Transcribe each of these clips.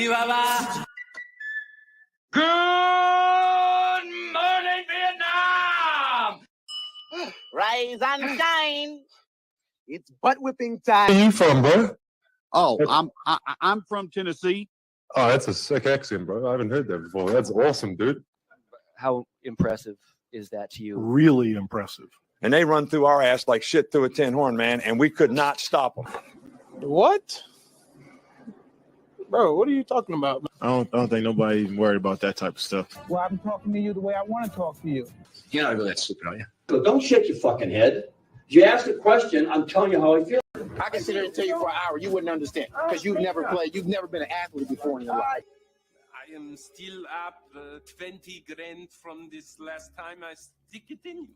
Chihuahua. Good morning, Vietnam. Rise and shine. It's butt whipping time. Where are you from, bro? Oh, I'm from Tennessee. Oh, that's a sick accent, bro. I haven't heard that before. That's awesome, dude. How impressive is that to you? Really impressive. And they run through our ass like shit through a tin horn, man, and we could not stop them. What? Bro, what are you talking about? I don't think nobody's worried about that type of stuff. Well, I'm talking to you the way I want to talk to you. You're not really that stupid, are you? So don't shake your fucking head. You ask a question, I'm telling you how I feel. I can sit here and tell you for an hour. You wouldn't understand because you've never played. You've never been an athlete before in your life. I am still up 20 grand from this last time I stick it in you.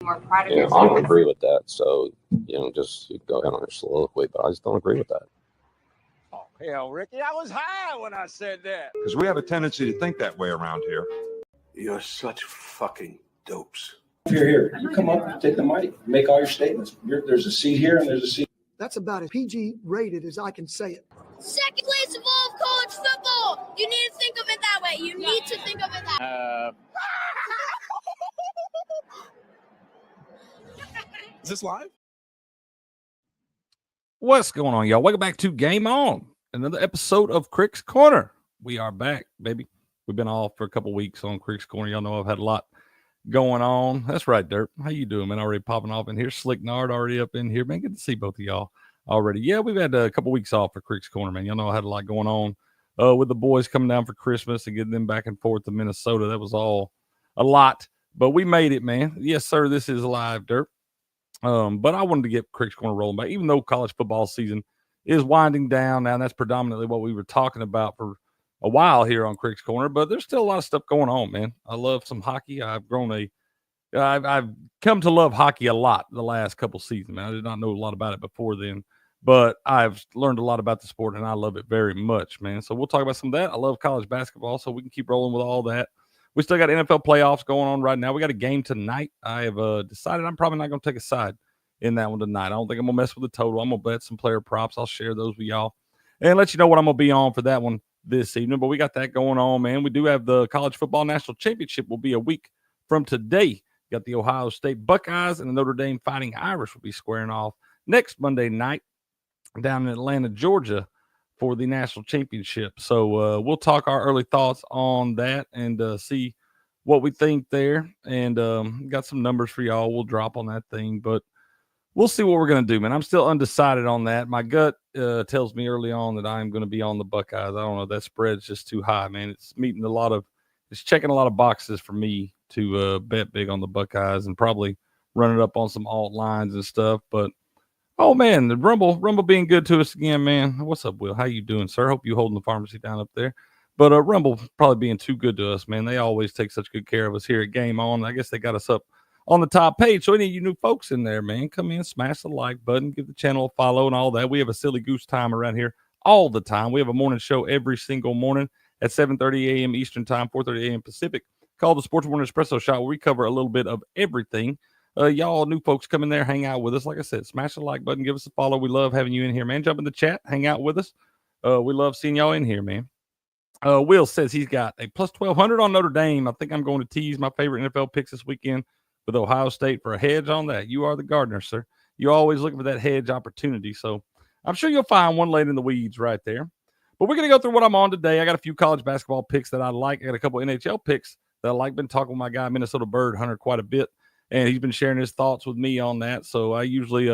More proud of yourself. I don't agree with that. So, just go ahead on your soliloquy, but I just don't agree with that. Oh, hell, Ricky, I was high when I said that. Because we have a tendency to think that way around here. You're such fucking dopes. If you're here, you come up, take the mic, make all your statements. There's a seat here and there's a seat. That's about as PG rated as I can say it. Second place of all of college football. You need to think of it that way. You need to think of it that way. Is this live? What's going on, y'all? Welcome back to Game On, another episode of Crick's Corner. We are back, baby. We've been off for a couple weeks on Crick's Corner. Y'all know I've had a lot going on. That's right, Dirt. How you doing, man? Already popping off in here. Slick Nard already up in here, man. Good to see both of y'all already. Yeah, we've had a couple weeks off for Crick's Corner, man. Y'all know I had a lot going on with the boys coming down for Christmas and getting them back and forth to Minnesota. That was all a lot, but we made it, man. Yes, sir. This is live, Dirt. But I wanted to get Crick's Corner rolling back, even though college football season is winding down now. And that's predominantly what we were talking about for a while here on Crick's Corner, but there's still a lot of stuff going on, man. I love some hockey. I've come to love hockey a lot the last couple seasons, man. I did not know a lot about it before then, but I've learned a lot about the sport and I love it very much, man. So we'll talk about some of that. I love college basketball, so we can keep rolling with all that. We still got NFL playoffs going on right now. We got a game tonight. I have decided I'm probably not going to take a side in that one tonight. I don't think I'm going to mess with the total. I'm going to bet some player props. I'll share those with y'all and let you know what I'm going to be on for that one this evening. But we got that going on, man. We do have the College Football National Championship will be a week from today. Got the Ohio State Buckeyes and the Notre Dame Fighting Irish will be squaring off next Monday night down in Atlanta, Georgia for the national championship. So we'll talk our early thoughts on that and see what we think there. And got some numbers for y'all. We'll drop on that thing, but we'll see what we're going to do, man. I'm still undecided on that. My gut tells me early on that I'm going to be on the Buckeyes. I don't know. That spread's just too high, man. It's checking a lot of boxes for me to bet big on the Buckeyes and probably run it up on some alt lines and stuff. But, oh, man, the Rumble being good to us again, man. What's up, Will? How you doing, sir? Hope you holding the pharmacy down up there. But Rumble probably being too good to us, man. They always take such good care of us here at Game On. I guess they got us up on the top page. So any of you new folks in there, man, come in, smash the like button, give the channel a follow and all that. We have a silly goose time around here all the time. We have a morning show every single morning at 7:30 a.m. Eastern time, 4:30 a.m. Pacific, called the Sports Morning Espresso Shot, where we cover a little bit of everything. Y'all new folks come in there, hang out with us. Like I said, smash the like button, give us a follow. We love having you in here, man. Jump in the chat, hang out with us. We love seeing y'all in here, man. Will says he's got a plus 1,200 on Notre Dame. I think I'm going to tease my favorite NFL picks this weekend with Ohio State for a hedge on that. You are the gardener, sir. You're always looking for that hedge opportunity. So I'm sure you'll find one laid in the weeds right there. But we're going to go through what I'm on today. I got a few college basketball picks that I like. I got a couple NHL picks that I like. Been talking with my guy, Minnesota Bird Hunter, quite a bit. And he's been sharing his thoughts with me on that. So I usually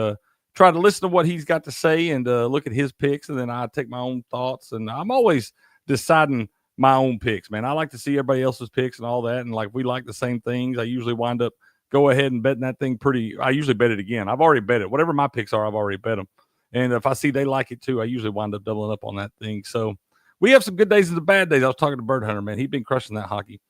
try to listen to what he's got to say and look at his picks. And then I take my own thoughts. And I'm always deciding my own picks, man. I like to see everybody else's picks and all that. And like, we like the same things. I usually wind up go ahead and betting that thing I usually bet it again. I've already bet it. Whatever my picks are, I've already bet them. And if I see they like it too, I usually wind up doubling up on that thing. So we have some good days and the bad days. I was talking to Bird Hunter, man. He'd been crushing that hockey.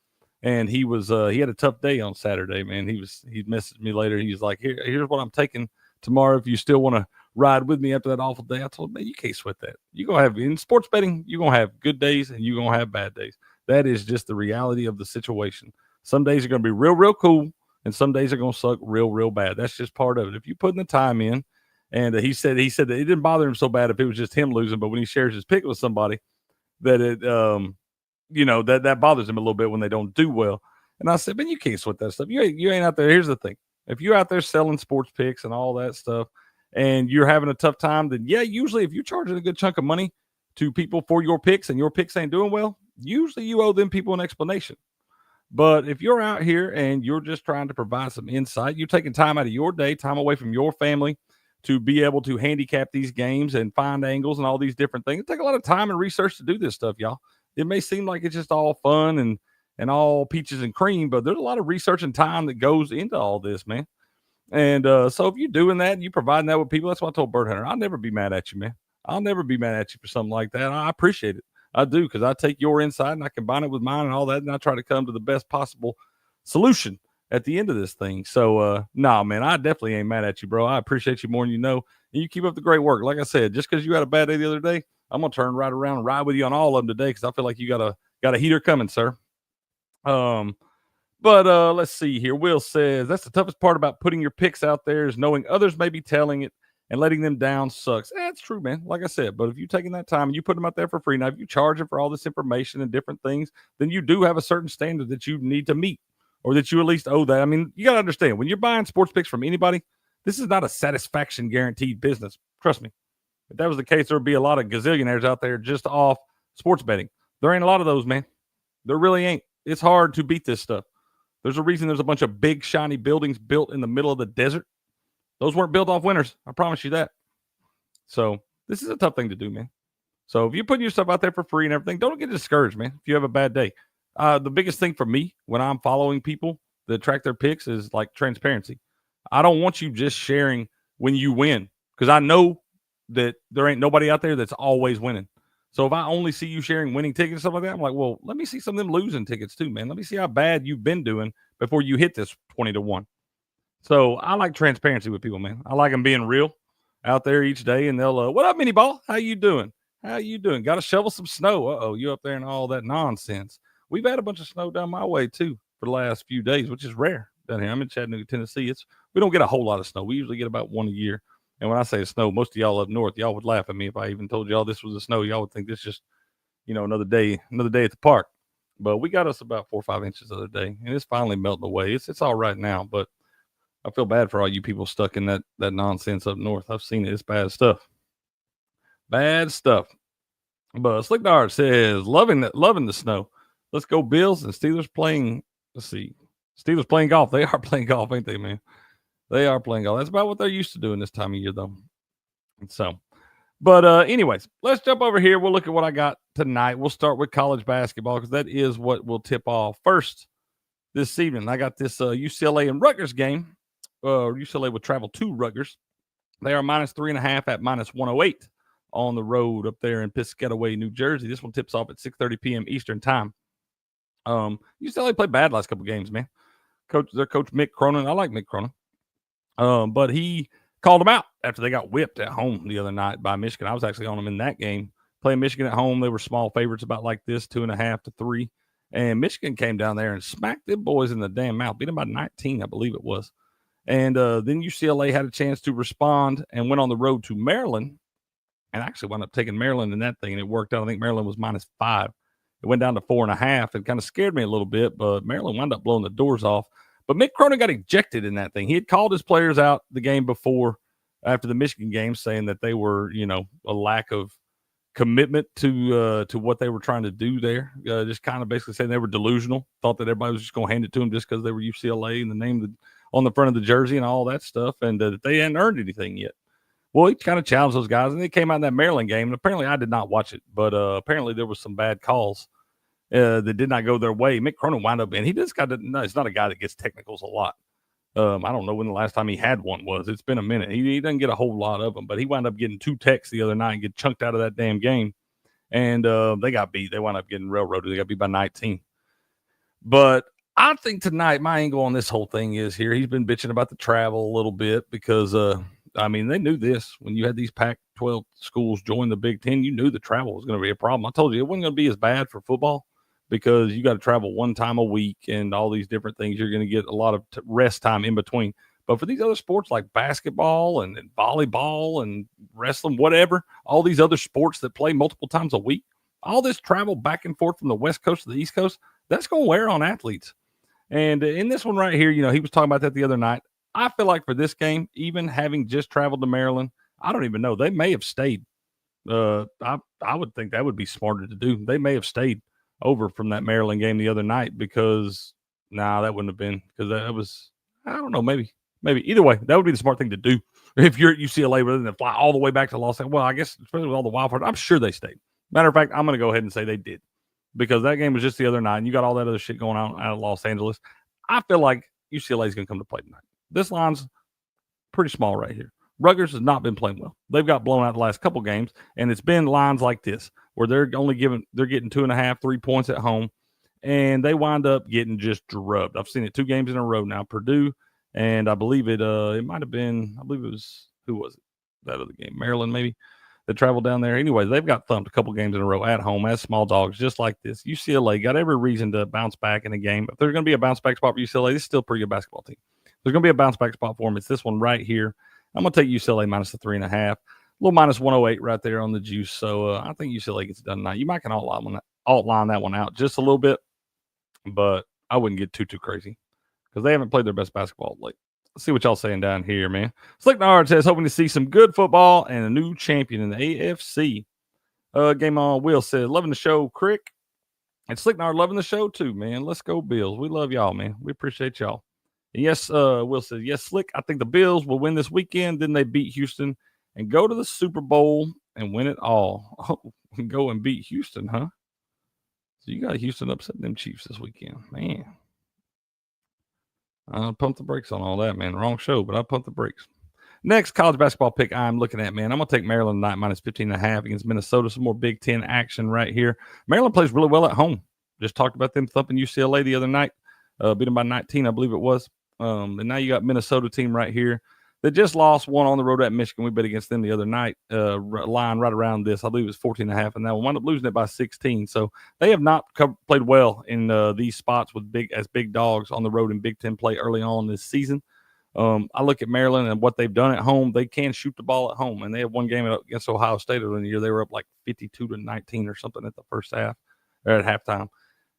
And he was he had a tough day on Saturday, man. He messaged me later. He's like, here's what I'm taking tomorrow. If you still want to ride with me after that awful day. I told him, man, you can't sweat that. You're going to have, in sports betting, you're going to have good days and you're going to have bad days. That is just the reality of the situation. Some days are going to be real, real cool. And some days are going to suck real, real bad. That's just part of it. If you put in the time in, and he said that it didn't bother him so bad if it was just him losing, but when he shares his pick with somebody, that it, that bothers them a little bit when they don't do well. And I said, man, you can't sweat that stuff. You ain't out there. Here's the thing. If you're out there selling sports picks and all that stuff and you're having a tough time, then yeah, usually if you're charging a good chunk of money to people for your picks and your picks ain't doing well, usually you owe them people an explanation. But if you're out here and you're just trying to provide some insight, you're taking time out of your day, time away from your family to be able to handicap these games and find angles and all these different things. It takes a lot of time and research to do this stuff, y'all. It may seem like it's just all fun and all peaches and cream, but there's a lot of research and time that goes into all this, man. And so if you're doing that and you're providing that with people, that's what I told Bird Hunter. I'll never be mad at you, man. I'll never be mad at you for something like that. I appreciate it. I do, because I take your insight and I combine it with mine and all that, and I try to come to the best possible solution at the end of this thing. So, nah, man, I definitely ain't mad at you, bro. I appreciate you more than you know. And you keep up the great work. Like I said, just because you had a bad day the other day, I'm going to turn right around and ride with you on all of them today because I feel like you got a heater coming, sir. But let's see here. Will says, that's the toughest part about putting your picks out there is knowing others may be telling it and letting them down sucks. That's true, man. Like I said, but if you're taking that time and you put them out there for free, now if you charge them for all this information and different things, then you do have a certain standard that you need to meet or that you at least owe that. I mean, you got to understand, when you're buying sports picks from anybody, this is not a satisfaction guaranteed business. Trust me. If that was the case, there would be a lot of gazillionaires out there just off sports betting. There ain't a lot of those, man. There really ain't. It's hard to beat this stuff. There's a reason there's a bunch of big, shiny buildings built in the middle of the desert. Those weren't built off winners. I promise you that. So this is a tough thing to do, man. So if you're putting yourself out there for free and everything, don't get discouraged, man, if you have a bad day. The biggest thing for me when I'm following people that track their picks is like transparency. I don't want you just sharing when you win because I know that there ain't nobody out there that's always winning. So if I only see you sharing winning tickets and stuff like that, I'm like, well, let me see some of them losing tickets too, man. Let me see how bad you've been doing before you hit this 20-1. So I like transparency with people, man. I like them being real out there each day, and they'll, what up, mini ball? How you doing? How you doing? Got to shovel some snow. Uh-oh, you up there and all that nonsense. We've had a bunch of snow down my way too for the last few days, which is rare down here. I'm in Chattanooga, Tennessee. We don't get a whole lot of snow. We usually get about one a year. And when I say snow, most of y'all up north, y'all would laugh at me if I even told y'all this was the snow. Y'all would think this just, another day at the park. But we got us about 4 or 5 inches the other day, and it's finally melting away. It's all right now, but I feel bad for all you people stuck in that nonsense up north. I've seen it. It's bad stuff. Bad stuff. But Slick Dart says, loving the snow. Let's go Bills and Steelers playing. Let's see. Steelers playing golf. They are playing golf, ain't they, man? They are playing golf. That's about what they're used to doing this time of year, though. So, but anyways, let's jump over here. We'll look at what I got tonight. We'll start with college basketball because that is what will tip off first this evening. I got this UCLA and Rutgers game. UCLA would travel to Rutgers. They are -3.5 at -108 on the road up there in Piscataway, New Jersey. This one tips off at 6:30 p.m. Eastern time. UCLA played bad last couple games, man. Their coach Mick Cronin. I like Mick Cronin. But he called them out after they got whipped at home the other night by Michigan. I was actually on them in that game. Playing Michigan at home, they were small favorites about like this, 2.5 to 3. And Michigan came down there and smacked them boys in the damn mouth, beat them by 19, I believe it was. And then UCLA had a chance to respond and went on the road to Maryland and actually wound up taking Maryland in that thing, and it worked out. I think Maryland was -5. It went down to 4.5 and kind of scared me a little bit, but Maryland wound up blowing the doors off. But Mick Cronin got ejected in that thing. He had called his players out the game before, after the Michigan game, saying that they were, a lack of commitment to what they were trying to do there. Just kind of basically saying they were delusional, thought that everybody was just going to hand it to them just because they were UCLA and the name on the front of the jersey and all that stuff, and that they hadn't earned anything yet. Well, he kind of challenged those guys, and they came out in that Maryland game, and apparently I did not watch it, but apparently there was some bad calls that did not go their way. Mick Cronin wound up, and he just it's not a guy that gets technicals a lot. I don't know when the last time he had one was. It's been a minute. He doesn't get a whole lot of them, but he wound up getting 2 techs the other night and get chunked out of that damn game. And they got beat. They wound up getting railroaded. They got beat by 19. But I think tonight my angle on this whole thing is here. He's been bitching about the travel a little bit because, they knew this. When you had these Pac-12 schools join the Big Ten, you knew the travel was going to be a problem. I told you it wasn't going to be as bad for football because you got to travel one time a week and all these different things. You're going to get a lot of rest time in between. But for these other sports like basketball and volleyball and wrestling, whatever, all these other sports that play multiple times a week, all this travel back and forth from the West Coast to the East Coast, that's going to wear on athletes. And in this one right here, he was talking about that the other night. I feel like for this game, even having just traveled to Maryland, I don't even know. They may have stayed. I would think that would be smarter to do. They may have stayed over from that Maryland game the other night because that wouldn't have been because that was, I don't know, maybe either way, that would be the smart thing to do if you're at UCLA rather than fly all the way back to Los Angeles. Well, I guess especially with all the Wildcard, I'm sure they stayed. Matter of fact, I'm going to go ahead and say they did because that game was just the other night and you got all that other shit going on out of Los Angeles. I feel like UCLA is going to come to play tonight. This line's pretty small right here. Rutgers has not been playing well. They've got blown out the last couple games, and it's been lines like this where they're getting 2.5, 3 points at home, and they wind up getting just drubbed. I've seen it 2 games in a row now. Purdue, and I believe it might have been, who was it? That other game, Maryland maybe. They traveled down there. Anyways, they've got thumped a couple games in a row at home as small dogs, just like this. UCLA got every reason to bounce back in a game. If there's going to be a bounce back spot for UCLA, this is still a pretty good basketball team. There's going to be a bounce back spot for them. It's this one right here. I'm going to take UCLA minus the 3.5. A little minus 108 right there on the juice. So I think UCLA gets it done tonight. You might can alt line that one out just a little bit, but I wouldn't get too crazy because they haven't played their best basketball late. Let's see what y'all saying down here, man. Slicknard says, hoping to see some good football and a new champion in the AFC. Game on. Will says, loving the show, Crick. And Slicknard loving the show too, man. Let's go Bills. We love y'all, man. We appreciate y'all. And yes, Will says, yes, Slick, I think the Bills will win this weekend. Then they beat Houston and go to the Super Bowl and win it all. Oh, and go and beat Houston, huh? So you got Houston upsetting them Chiefs this weekend. Man. I pumped the brakes on all that, man. Wrong show, but I pumped the brakes. Next college basketball pick I'm looking at, man. I'm going to take Maryland tonight minus 15.5 against Minnesota. Some more Big Ten action right here. Maryland plays really well at home. Just talked about them thumping UCLA the other night. Beat them by 19, I believe it was. And now you got Minnesota team right here. They just lost one on the road at Michigan. We bet against them the other night. Line right around this. I believe it was 14.5, and that one wound up losing it by 16. So they have not played well in these spots with big dogs on the road in Big Ten play early on this season. I look at Maryland and what they've done at home. They can shoot the ball at home, and they have one game against Ohio State earlier in the year. They were up like 52-19 or something at the first half or at halftime.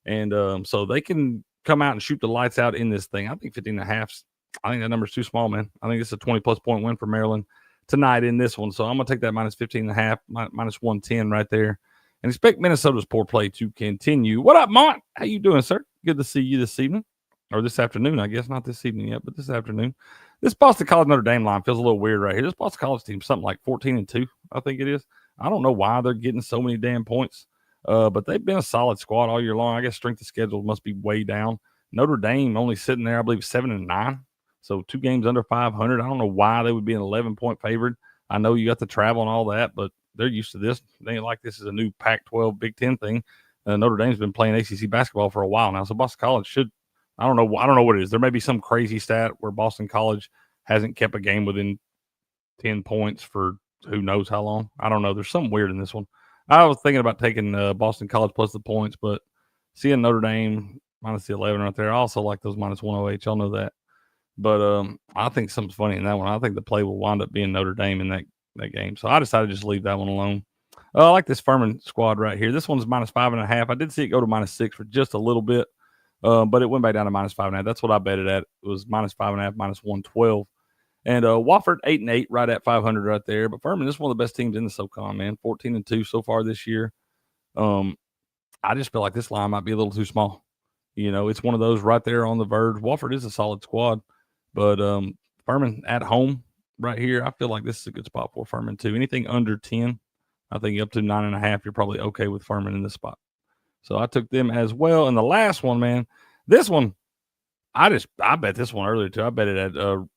And so they can come out and shoot the lights out in this thing. I think 15.5. I think that number's too small, man. I think it's a 20-plus point win for Maryland tonight in this one. So I'm going to take that minus 15.5, minus 110 right there, and expect Minnesota's poor play to continue. What up, Mont? How you doing, sir? Good to see you this evening, or this afternoon, I guess. Not this evening yet, but this afternoon. This Boston College Notre Dame line feels a little weird right here. This Boston College team, something like 14-2, I think it is. I don't know why they're getting so many damn points, but they've been a solid squad all year long. I guess strength of schedule must be way down. Notre Dame only sitting there, I believe, 7-9. So 2 games under 500. I don't know why they would be an 11-point favorite. I know you got the travel and all that, but they're used to this. They ain't like this is a new Pac-12 Big Ten thing. Notre Dame's been playing ACC basketball for a while now. So Boston College should, I don't know what it is. There may be some crazy stat where Boston College hasn't kept a game within 10 points for who knows how long. I don't know. There's something weird in this one. I was thinking about taking Boston College plus the points, but seeing Notre Dame minus the 11 right there, I also like those minus 108. Y'all know that. But I think something's funny in that one. I think the play will wind up being Notre Dame in that game. So I decided to just leave that one alone. I like this Furman squad right here. This one's minus 5.5. I did see it go to minus 6 for just a little bit, but it went back down to minus 5.5. That's what I betted at. It was minus 5.5, minus 112. And Wofford 8-8, right at 500 right there. But Furman, this is one of the best teams in the SoCon, man. 14-2 so far this year. I just feel like this line might be a little too small. It's one of those right there on the verge. Wofford is a solid squad. But Furman at home right here, I feel like this is a good spot for Furman too. Anything under 10, I think up to 9.5, you're probably okay with Furman in this spot. So I took them as well. And the last one, man, this one, I bet this one earlier too. I bet it at UT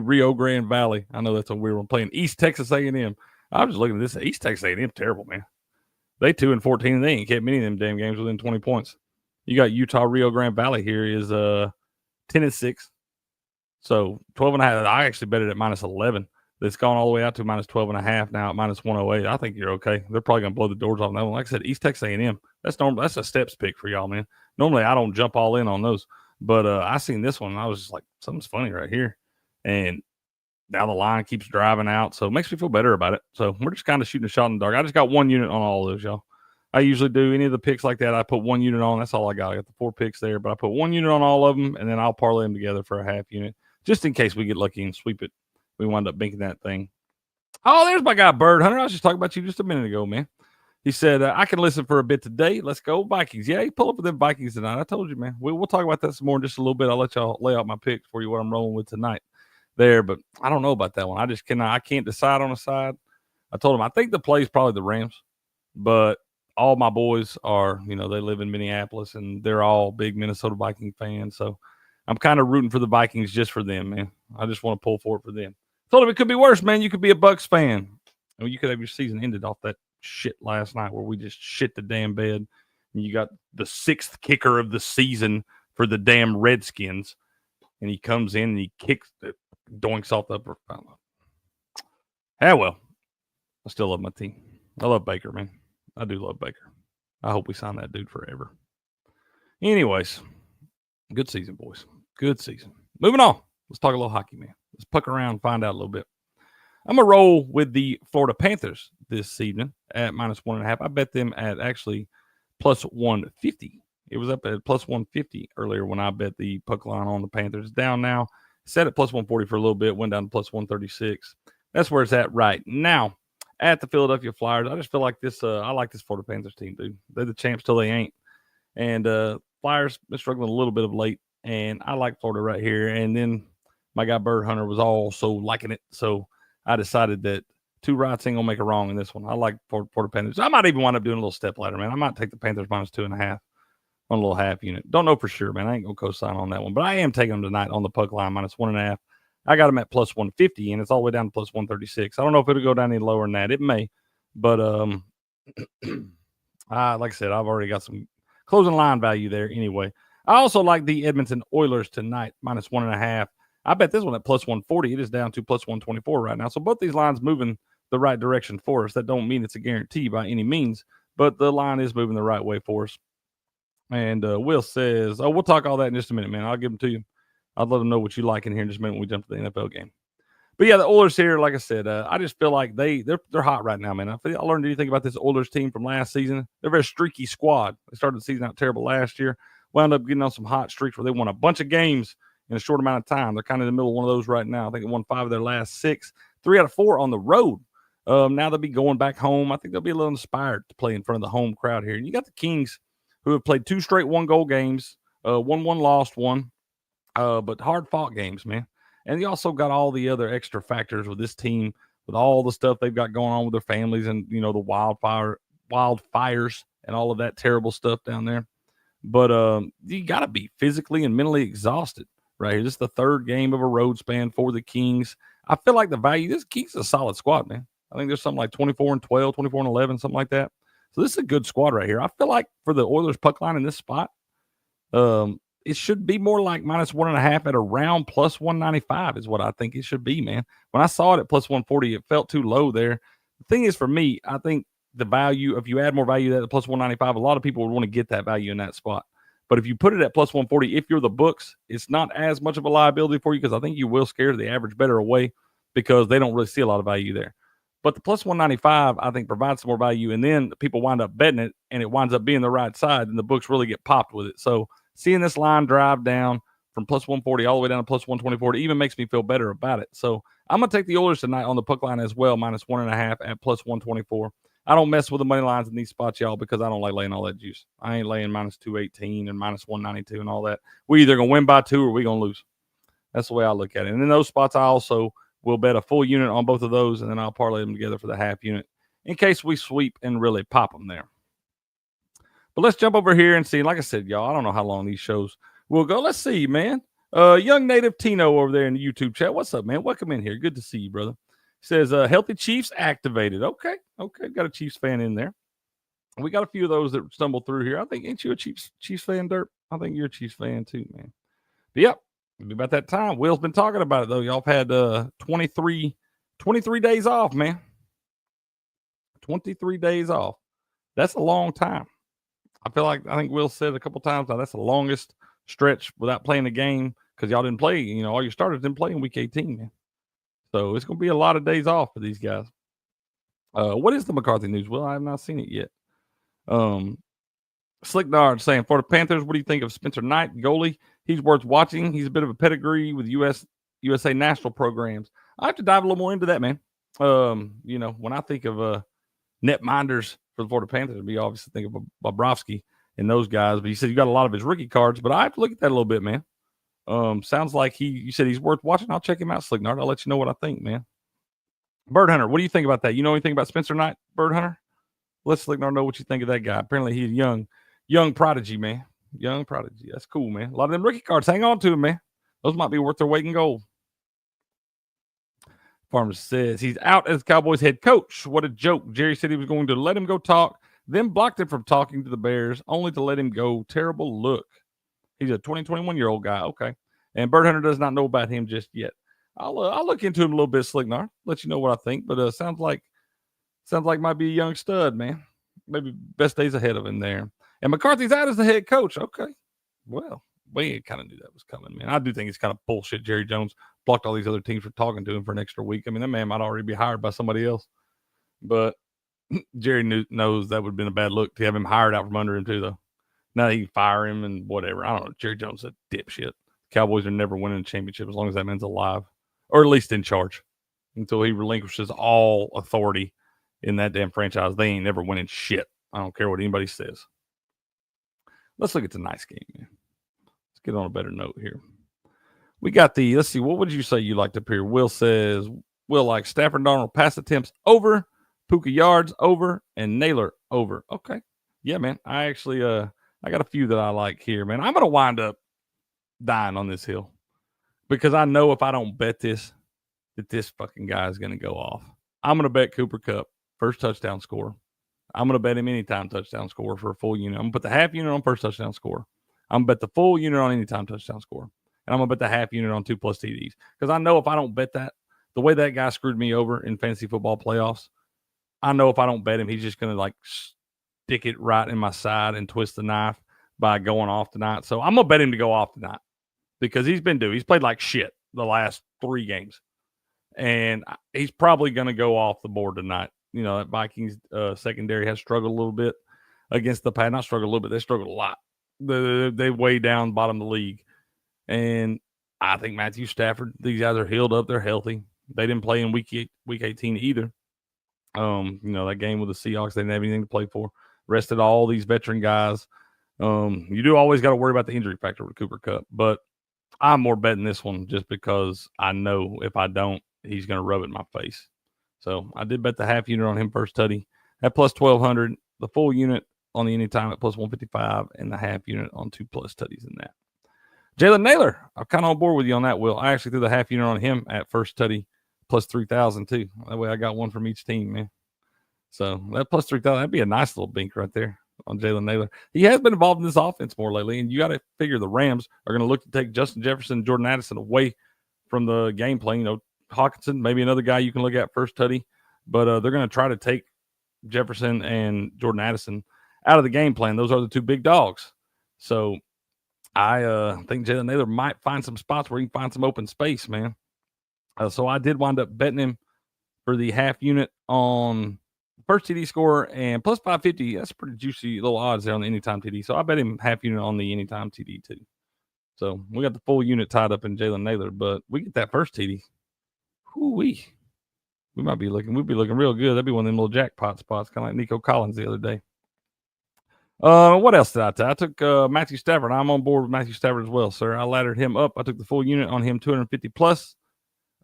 Rio Grande Valley. I know that's a weird one. Playing East Texas A&M. I was just looking at this. East Texas A&M, terrible, man. They 2-14, and they ain't kept many of them damn games within 20 points. You got Utah Rio Grande Valley here is 10-6. So 12.5. I actually bet it at minus 11. It's gone all the way out to minus 12.5 now at minus 108. I think you're okay. They're probably going to blow the doors off that one. Like I said, East Texas A&M. That's normal. That's a steps pick for y'all, man. Normally I don't jump all in on those, but I seen this one and I was just like, something's funny right here. And down the line, keeps driving out. So it makes me feel better about it. So we're just kind of shooting a shot in the dark. I just got 1 unit on all of those, y'all. I usually do any of the picks like that. I put 1 unit on. That's all I got. I got the 4 picks there, but I put 1 unit on all of them, and then I'll parlay them together for a half unit just in case we get lucky and sweep it. We wind up banking that thing. Oh, there's my guy, Bird Hunter. I was just talking about you just a minute ago, man. He said, I can listen for a bit today. Let's go Vikings. Yeah, he pull up with them Vikings tonight. I told you, man. We'll talk about that some more in just a little bit. I'll let y'all lay out my picks for you, what I'm rolling with tonight there. But I don't know about that one. I can't decide on a side. I told him I think the play is probably the Rams. But all my boys are, they live in Minneapolis, and they're all big Minnesota Viking fans. So I'm kind of rooting for the Vikings just for them, man. I just want to pull for it for them. Told him it could be worse, man. You could be a Bucs fan. You could have your season ended off that shit last night where we just shit the damn bed. And you got the 6th kicker of the season for the damn Redskins. And he comes in and he kicks the doinks off the upper. Well, I still love my team. I love Baker, man. I do love Baker. I hope we sign that dude forever. Anyways, good season, boys. Good season. Moving on. Let's talk a little hockey, man. Let's puck around and find out a little bit. I'm going to roll with the Florida Panthers this evening at -1.5. I bet them at actually +150. It was up at +150 earlier when I bet the puck line on the Panthers. It's down now. Set at +140 for a little bit. Went down to +136. That's where it's at right now. At the Philadelphia Flyers, I just feel like this. I like this Florida Panthers team, dude. They're the champs till they ain't. And Flyers been struggling a little bit of late. And I like Florida right here. And then my guy Bird Hunter was also liking it. So I decided that 2 rights ain't going to make a wrong in this one. I like Florida Panthers. I might even wind up doing a little step ladder, man. I might take the Panthers -2.5 on a little half unit. Don't know for sure, man. I ain't going to co-sign on that one. But I am taking them tonight on the puck line -1.5. I got them at +150, and it's all the way down to +136. I don't know if it'll go down any lower than that. It may. But like I said, I've already got some closing line value there anyway. I also like the Edmonton Oilers tonight, -1.5. I bet this one at +140. It is down to +124 right now. So both these lines moving the right direction for us. That don't mean it's a guarantee by any means, but the line is moving the right way for us. And Will says, we'll talk all that in just a minute, man. I'll give them to you. I'd let them know what you like in here in just a minute when we jump to the NFL game. But yeah, the Oilers here, like I said, I just feel like they're hot right now, man. I learned anything about this Oilers team from last season. They're a very streaky squad. They started the season out terrible last year. Wound up getting on some hot streaks where they won a bunch of games in a short amount of time. They're kind of in the middle of one of those right now. I think they won 5 of their last 6, 3 out of 4 on the road. Now they'll be going back home. I think they'll be a little inspired to play in front of the home crowd here. And you got the Kings who have played 2 straight 1-goal games, won 1, lost 1, but hard-fought games, man. And you also got all the other extra factors with this team, with all the stuff they've got going on with their families and, the wildfires and all of that terrible stuff down there. But you got to be physically and mentally exhausted right here. This is the 3rd game of a road span for the Kings. I feel like the value, this Kings is a solid squad, man. I think there's something like 24-12, 24-11, something like that. So this is a good squad right here. I feel like for the Oilers puck line in this spot, it should be more like -1.5 at around +195 is what I think it should be, man. When I saw it at +140, it felt too low there. The thing is, for me, I think the value, if you add more value to that +195, a lot of people would want to get that value in that spot. But if you put it at +140, if you're the books, it's not as much of a liability for you because I think you will scare the average better away because they don't really see a lot of value there. But the +195, I think, provides some more value, and then people wind up betting it, and it winds up being the right side, and the books really get popped with it. So seeing this line drive down from +140 all the way down to +124 even makes me feel better about it. So I'm going to take the Oilers tonight on the puck line as well, -1.5 at +124. I don't mess with the money lines in these spots, y'all, because I don't like laying all that juice. I ain't laying -218 and -192 and all that. We either going to win by 2 or we going to lose. That's the way I look at it. And in those spots, I also will bet a full unit on both of those, and then I'll parlay them together for the half unit in case we sweep and really pop them there. But let's jump over here and see. Like I said, y'all, I don't know how long these shows will go. Let's see, man. Young Native Tino over there in the YouTube chat. What's up, man? Welcome in here. Good to see you, brother. Says, healthy Chiefs activated. Okay. Got a Chiefs fan in there. We got a few of those that stumble through here. I think, ain't you a Chiefs fan, Dirt? I think you're a Chiefs fan too, man. But yep, it'll be about that time. Will's been talking about it, though. Y'all have had 23 days off, man. 23 days off. That's a long time. I think Will said a couple times now that's the longest stretch without playing a game because y'all didn't play. All your starters didn't play in week 18, man. So it's going to be a lot of days off for these guys. What is the McCarthy news? Well, I have not seen it yet. Slick Nard saying, for the Panthers, what do you think of Spencer Knight, goalie? He's worth watching. He's a bit of a pedigree with USA national programs. I have to dive a little more into that, man. When I think of net minders for the Florida Panthers, we obviously think of Bobrovsky and those guys. But you said you got a lot of his rookie cards, but I have to look at that a little bit, man. Sounds like you said he's worth watching. I'll check him out, Slick Nard. I'll let you know what I think, man. Bird Hunter, what do you think about that? You know anything about Spencer Knight, Bird Hunter? Let Slick Nard know what you think of that guy. Apparently he's young prodigy, man. Young prodigy. That's cool, man. A lot of them rookie cards. Hang on to them, man. Those might be worth their weight in gold. Farmer says he's out as Cowboys head coach. What a joke. Jerry said he was going to let him go talk, then blocked him from talking to the Bears, only to let him go. Terrible look. He's a 21-year-old guy. Okay. And Bird Hunter does not know about him just yet. I'll look into him a little bit, Slicknar. Let you know what I think. But sounds like might be a young stud, man. Maybe best days ahead of him there. And McCarthy's out as the head coach. Okay. Well, we kind of knew that was coming, man. I do think it's kind of bullshit. Jerry Jones blocked all these other teams from talking to him for an extra week. I mean, that man might already be hired by somebody else. But Jerry knows that would have been a bad look to have him hired out from under him, too, though. Now he can fire him and whatever. I don't know. Jerry Jones is a dipshit. Cowboys are never winning a championship as long as that man's alive, or at least in charge, until he relinquishes all authority in that damn franchise. They ain't never winning shit. I don't care what anybody says. Let's look at tonight's game, man. Let's get on a better note here. We got let's see, what would you say you liked up here? Will says, Will likes Stafford Darnold pass attempts over, Puka yards over, and Naylor over. Okay. Yeah, man. I actually, I got a few that I like here, man. I'm going to wind up dying on this hill because I know if I don't bet this, that this fucking guy is going to go off. I'm going to bet Cooper Kupp first touchdown score. I'm going to bet him anytime touchdown score for a full unit. I'm going to put the half unit on first touchdown score. I'm going to bet the full unit on anytime touchdown score. And I'm going to bet the half unit on 2+ TDs. Because I know if I don't bet that, the way that guy screwed me over in fantasy football playoffs, I know if I don't bet him, he's just going to stick it right in my side and twist the knife by going off tonight. So I'm going to bet him to go off tonight because he's been due. He's played like shit the last 3 games. And he's probably going to go off the board tonight. You know, that Vikings secondary has struggled a little bit against the pass. Not struggled a little bit. They struggled a lot. They way down bottom of the league. And I think Matthew Stafford, these guys are healed up. They're healthy. They didn't play in week 18 either. That game with the Seahawks, they didn't have anything to play for. Rested all these veteran guys. You do always got to worry about the injury factor with Cooper Kupp. But I'm more betting this one just because I know if I don't, he's going to rub it in my face. So I did bet the half unit on him first tutty at plus 1,200, the full unit on the anytime at plus 155, and the half unit on 2+ tutties in that. Jalen Naylor, I'm kind of on board with you on that, Will. I actually threw the half unit on him at first tutty plus 3,000 too. That way I got one from each team, man. So that plus 3,000, that'd be a nice little bink right there on Jalen Naylor. He has been involved in this offense more lately, and you got to figure the Rams are going to look to take Justin Jefferson and Jordan Addison away from the game plan. You know, Hawkinson, maybe another guy you can look at first tutty, but they're going to try to take Jefferson and Jordan Addison out of the game plan. Those are the 2 big dogs. So I think Jalen Naylor might find some spots where he can find some open space, man. So I did wind up betting him for the half unit on first TD score and plus 550. That's pretty juicy little odds there on the anytime TD. So I bet him half unit on the anytime TD too. So we got the full unit tied up in Jalen Naylor, but we get that first TD. We might be looking, we'd be looking real good. That'd be one of them little jackpot spots, kind of like Nico Collins the other day. What else did I take? I took Matthew Stafford. I'm on board with Matthew Stafford as well, sir. I laddered him up. I took the full unit on him, 250 plus,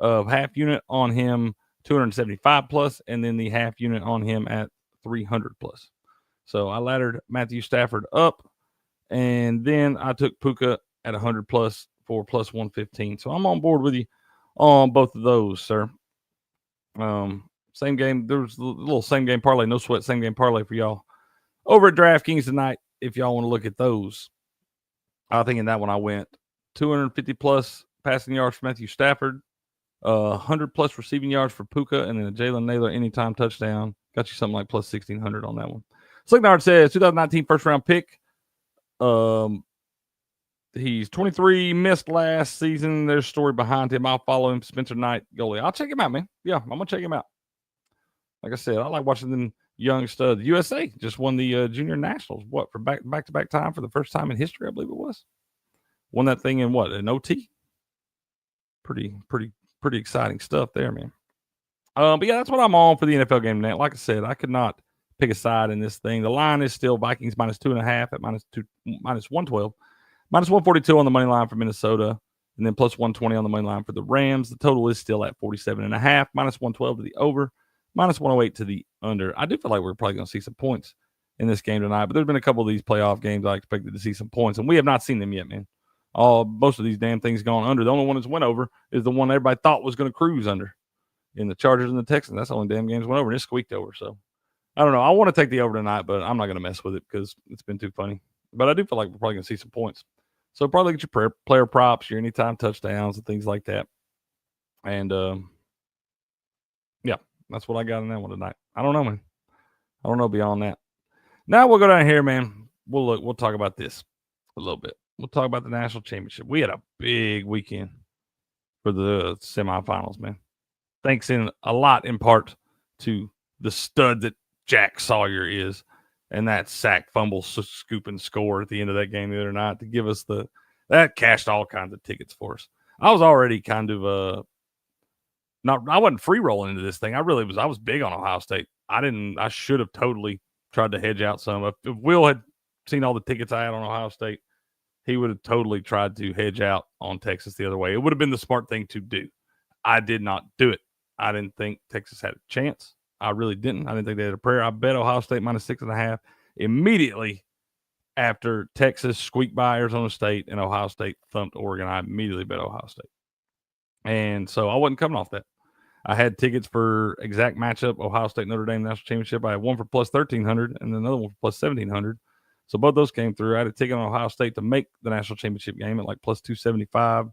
half unit on him, 275 plus, and then the half unit on him at 300 plus. So I laddered Matthew Stafford up, and then I took Puka at 100 plus for plus 115. So I'm on board with you on both of those, sir. Same game. There was a little same game parlay, no sweat, same game parlay for y'all over at DraftKings tonight. If y'all want to look at those, I think in that one I went 250 plus passing yards for Matthew Stafford, 100 plus receiving yards for Puka, and then a Jalen Naylor anytime touchdown. Got you something like plus 1,600 on that one. Slicknard says 2019 first round pick. He's 23, missed last season. There's a story behind him. I'll follow him. Spencer Knight, goalie. I'll check him out, man. Yeah, I'm going to check him out. Like I said, I like watching them young studs. USA just won the junior nationals. What, for back-to-back time for the first time in history, I believe it was. Won that thing in what, an OT? Pretty exciting stuff there, man. But yeah, that's what I'm on for the NFL game tonight. Like I said, I could not pick a side in this thing. The line is still Vikings -2.5 at -112. -142 on the money line for Minnesota, and then +120 on the money line for the Rams. The total is still at 47.5, -112 to the over, -108 to the under. I do feel like we're probably going to see some points in this game tonight, but there's been a couple of these playoff games I expected to see some points, and we have not seen them yet, man. Most of these damn things gone under. The only one that's went over is the one everybody thought was going to cruise under in the Chargers and the Texans. That's the only damn games went over, and it squeaked over. So I don't know. I want to take the over tonight, but I'm not going to mess with it because it's been too funny. But I do feel like we're probably going to see some points. So probably get your player props, your anytime touchdowns, and things like that. And yeah, that's what I got in that one tonight. I don't know, man. I don't know beyond that. Now we'll go down here, man. We'll talk about this a little bit. We'll talk about the national championship. We had a big weekend for the semifinals, man. Thanks in a lot in part to the stud that Jack Sawyer is, and that sack fumble scoop and score at the end of that game the other night to give us that cashed all kinds of tickets for us. I was already kind of I wasn't free rolling into this thing. I was big on Ohio State. I should have totally tried to hedge out some. If Will had seen all the tickets I had on Ohio State, he would have totally tried to hedge out on Texas the other way. It would have been the smart thing to do. I did not do it. I didn't think Texas had a chance. I really didn't. I didn't think they had a prayer. I bet Ohio State -6.5 immediately after Texas squeaked by Arizona State and Ohio State thumped Oregon. I immediately bet Ohio State. And so I wasn't coming off that. I had tickets for exact matchup, Ohio State Notre Dame National Championship. I had one for +1,300 and another one for +1,700. So both those came through. I had a ticket on Ohio State to make the national championship game at like +275.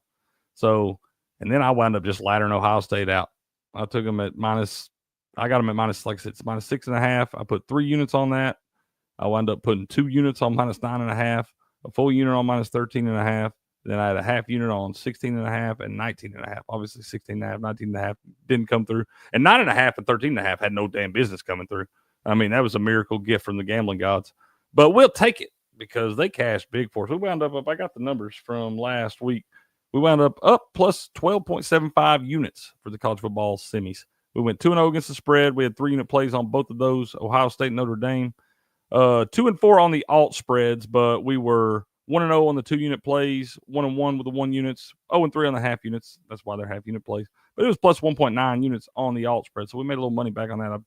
So, and then I wound up just laddering Ohio State out. I took them at I got them at like I said, it's -6.5. I put 3 units on that. I wound up putting 2 units on -9.5, a full unit on -13.5. Then I had a half unit on 16.5 and 19.5. Obviously 16.5, 19.5 didn't come through. And 9.5 and 13.5 had no damn business coming through. I mean, that was a miracle gift from the gambling gods. But we'll take it because they cashed big for us. We wound up, I got the numbers from last week. We wound up plus 12.75 units for the college football semis. We went 2-0 against the spread. We had 3-unit plays on both of those, Ohio State and Notre Dame. 2-4 on the alt spreads, but we were 1-0 on the 2-unit plays, 1-1 with the 1 units, 0-3 on the half units. That's why they're half unit plays. But it was plus 1.9 units on the alt spread. So we made a little money back on that. I've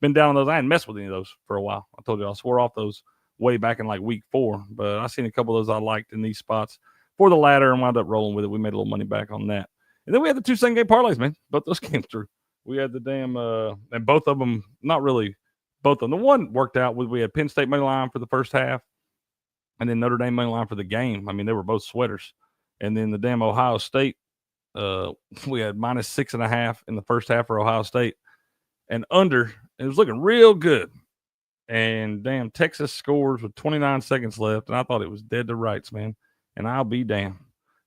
been down on those. I hadn't messed with any of those for a while. I told you I swore off those way back in like week 4, but I seen a couple of those I liked in these spots for the ladder and wound up rolling with it. We made a little money back on that. And then we had the 2 same game parlays, man. Both those came through. We had the damn, and both of them, not really both of them. The one worked out with, we had Penn State money line for the first half and then Notre Dame money line for the game. I mean, they were both sweaters. And then the damn Ohio State, we had -6.5 in the first half for Ohio State and under. It was looking real good. And damn, Texas scores with 29 seconds left. And I thought it was dead to rights, man. And I'll be damned.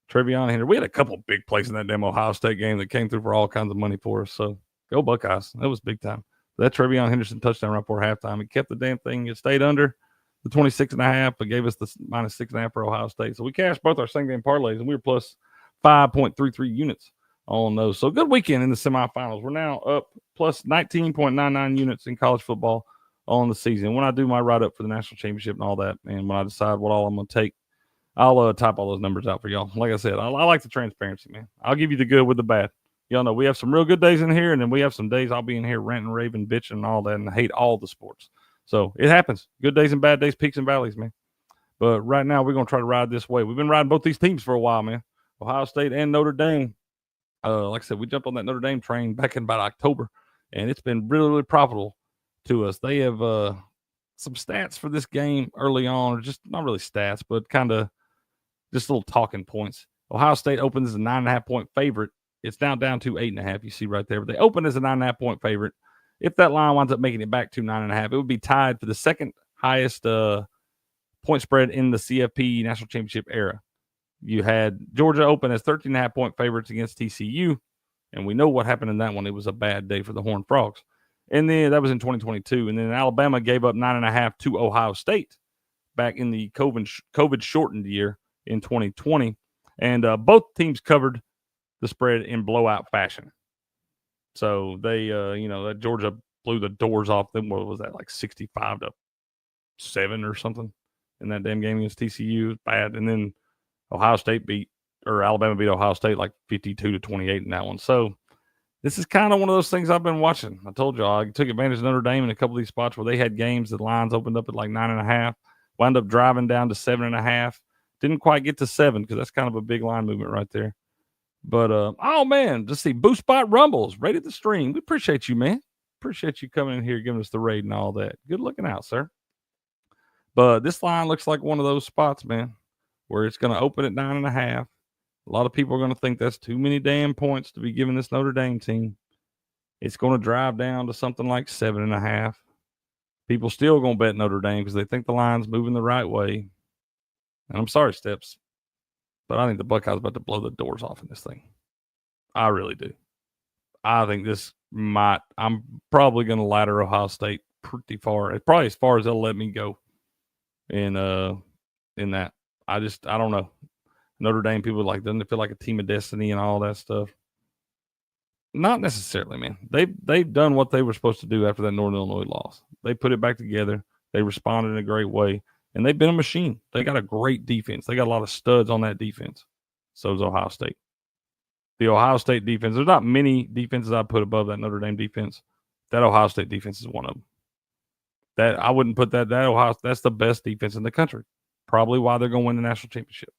Trevion Henderson. We had a couple big plays in that damn Ohio State game that came through for all kinds of money for us. So go Buckeyes. That was big time. That Trevion Henderson touchdown right before halftime. It kept the damn thing. It stayed under the 26.5, but gave us the -6.5 for Ohio State. So we cashed both our same game parlays, and we were plus 5.33 units on those. So good weekend in the semifinals. We're now up plus 19.99 units in college football on the season. When I do my write-up for the national championship and all that, and when I decide what all I'm going to take, I'll type all those numbers out for y'all. Like I said, I like the transparency, man. I'll give you the good with the bad. Y'all know we have some real good days in here, and then we have some days I'll be in here ranting, raving, bitching, and all that, and I hate all the sports. So it happens. Good days and bad days, peaks and valleys, man. But right now we're going to try to ride this way. We've been riding both these teams for a while, man. Ohio State and Notre Dame. Like I said, we jumped on that Notre Dame train back in about October, and it's been really, really profitable to us. They have some stats for this game early on, or just not really stats, but kind of just little talking points. Ohio State opens as a 9.5-point favorite. It's now down to 8.5. You see right there, but they open as a 9.5-point favorite. If that line winds up making it back to 9.5, it would be tied for the second highest point spread in the CFP National Championship era. You had Georgia open as 13.5-point favorites against TCU, and we know what happened in that one. It was a bad day for the Horned Frogs. And then that was in 2022. And then Alabama gave up 9.5 to Ohio State back in the COVID-shortened year in 2020. And both teams covered the spread in blowout fashion. So they, that Georgia blew the doors off them. What was that, like 65-7 or something in that damn game against TCU? It was bad. And then Alabama beat Ohio State like 52-28 in that one. So this is kind of one of those things I've been watching. I told you I took advantage of Notre Dame in a couple of these spots where they had games that lines opened up at like 9.5, wound up driving down to 7.5. Didn't quite get to 7 because that's kind of a big line movement right there. But, oh, man, just see Boost Spot Rumbles rated the stream. We appreciate you, man. Appreciate you coming in here, giving us the raid and all that. Good looking out, sir. But this line looks like one of those spots, man, where it's going to open at 9.5. A lot of people are going to think that's too many damn points to be giving this Notre Dame team. It's going to drive down to something like 7.5. People still going to bet Notre Dame because they think the line's moving the right way. And I'm sorry, Steps, but I think the Buckeyes are about to blow the doors off in this thing. I really do. I think I'm probably going to ladder Ohio State pretty far. Probably as far as they'll let me go in that. I don't know. Notre Dame people doesn't it feel like a team of destiny and all that stuff? Not necessarily, man. They've done what they were supposed to do after that Northern Illinois loss. They put it back together. They responded in a great way, and they've been a machine. They got a great defense. They got a lot of studs on that defense. So does Ohio State. The Ohio State defense, there's not many defenses I put above that Notre Dame defense. That Ohio State defense is one of them. That I wouldn't put that's the best defense in the country. Probably why they're going to win the national championship.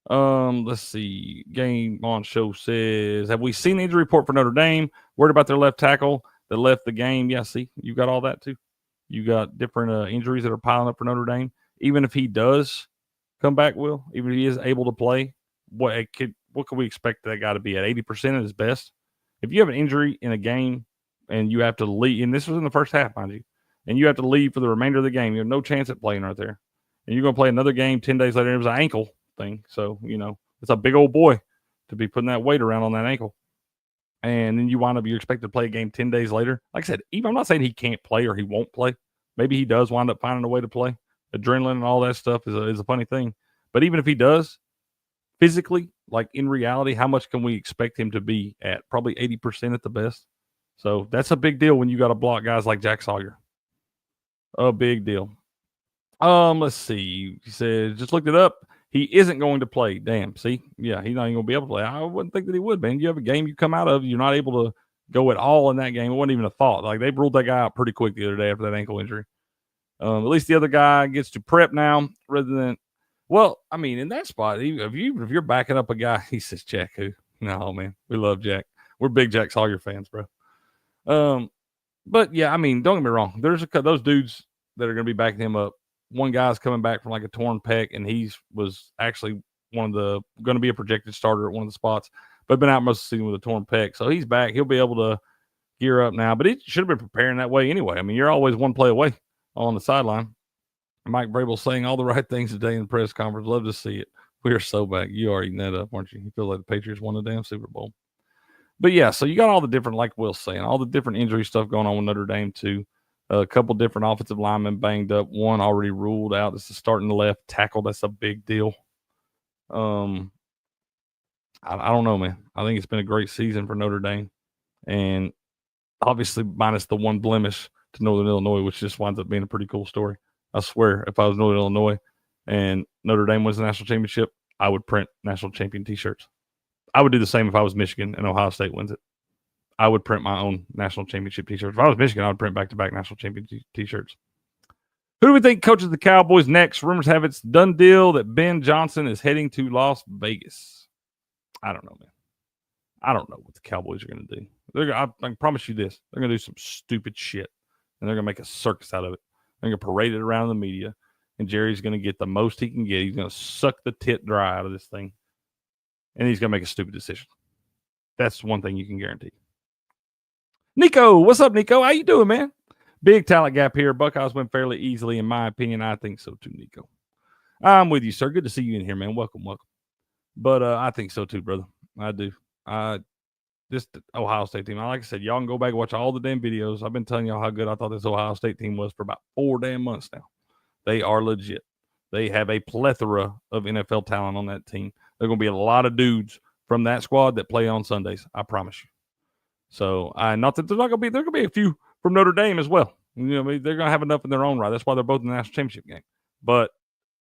Let's see. Game on show says, have we seen the injury report for Notre Dame? Worried about their left tackle that left the game. Yeah, see, you got all that too. You got different injuries that are piling up for Notre Dame. Even if he does come back, even if he is able to play, what can we expect that guy to be at 80% at his best? If you have an injury in a game and you have to leave, and this was in the first half, mind you, and you have to leave for the remainder of the game, you have no chance at playing right there. And you're going to play another game 10 days later. It was an ankle thing. So, it's a big old boy to be putting that weight around on that ankle. And then you're expected to play a game 10 days later. Like I said, I'm not saying he can't play or he won't play. Maybe he does wind up finding a way to play. Adrenaline and all that stuff is a funny thing. But even if he does, physically, like in reality, how much can we expect him to be at? Probably 80% at the best. So that's a big deal when you got to block guys like Jack Sawyer. A big deal. Let's see. He says, just looked it up. He isn't going to play. Damn. See? Yeah, he's not even going to be able to play. I wouldn't think that he would, man. You have a game you come out of, you're not able to go at all in that game. It wasn't even a thought. Like, they ruled that guy out pretty quick the other day after that ankle injury. At least the other guy gets to prep now rather than, in that spot, if you're backing up a guy, he says, Jack who? No, man. We love Jack. We're big Jack Sawyer fans, bro. But, yeah, don't get me wrong. There's those dudes that are going to be backing him up. One guy's coming back from like a torn pec, and he was actually going to be a projected starter at one of the spots, but been out most of the season with a torn pec. So he's back. He'll be able to gear up now, but he should have been preparing that way anyway. You're always one play away on the sideline. Mike Vrabel saying all the right things today in the press conference. Love to see it. We are so back. You are eating that up, aren't you? You feel like the Patriots won the damn Super Bowl. But yeah, so you got all the different, like Will's saying, all the different injury stuff going on with Notre Dame too. A couple different offensive linemen banged up. One already ruled out. This is starting the left tackle. That's a big deal. I don't know, man. I think it's been a great season for Notre Dame. And obviously minus the one blemish to Northern Illinois, which just winds up being a pretty cool story. I swear, if I was Northern Illinois and Notre Dame wins the national championship, I would print national champion T-shirts. I would do the same if I was Michigan and Ohio State wins it. I would print my own national championship T-shirts. If I was Michigan, I would print back-to-back national champion T-shirts. Who do we think coaches the Cowboys next? Rumors have it's done deal that Ben Johnson is heading to Las Vegas. I don't know, man. I don't know what the Cowboys are going to do. I can promise you this. They're going to do some stupid shit, and they're going to make a circus out of it. They're going to parade it around the media, and Jerry's going to get the most he can get. He's going to suck the tit dry out of this thing, and he's going to make a stupid decision. That's one thing you can guarantee. Nico, what's up, Nico? How you doing, man? Big talent gap here. Buckeyes win fairly easily, in my opinion. I think so too, Nico. I'm with you, sir. Good to see you in here, man. Welcome. But I think so too, brother. I do. This Ohio State team, like I said, y'all can go back and watch all the damn videos. I've been telling y'all how good I thought this Ohio State team was for about 4 damn months now. They are legit. They have a plethora of NFL talent on that team. There are going to be a lot of dudes from that squad that play on Sundays. I promise you. So, not that there's not going to be, there going to be a few from Notre Dame as well. They're going to have enough in their own right. That's why they're both in the national championship game. But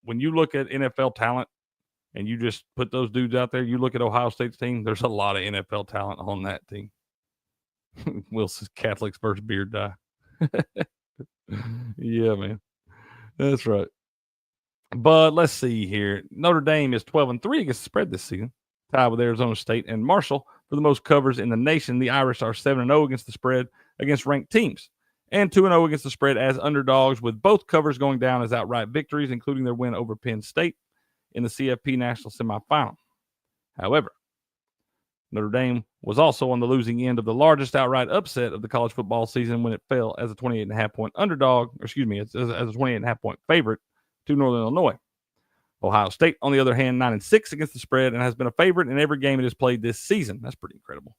when you look at NFL talent and you just put those dudes out there, you look at Ohio State's team, there's a lot of NFL talent on that team. Will says Catholics first beard dye. Yeah, man. That's right. But let's see here. Notre Dame is 12-3 against the spread this season, tied with Arizona State and Marshall for the most covers in the nation. The Irish are 7-0 against the spread against ranked teams, and 2-0 against the spread as underdogs, with both covers going down as outright victories, including their win over Penn State in the CFP National Semifinal. However, Notre Dame was also on the losing end of the largest outright upset of the college football season when it fell as a 28.5-point underdog, as a 28.5-point favorite to Northern Illinois. Ohio State, on the other hand, 9-6 against the spread and has been a favorite in every game it has played this season. That's pretty incredible.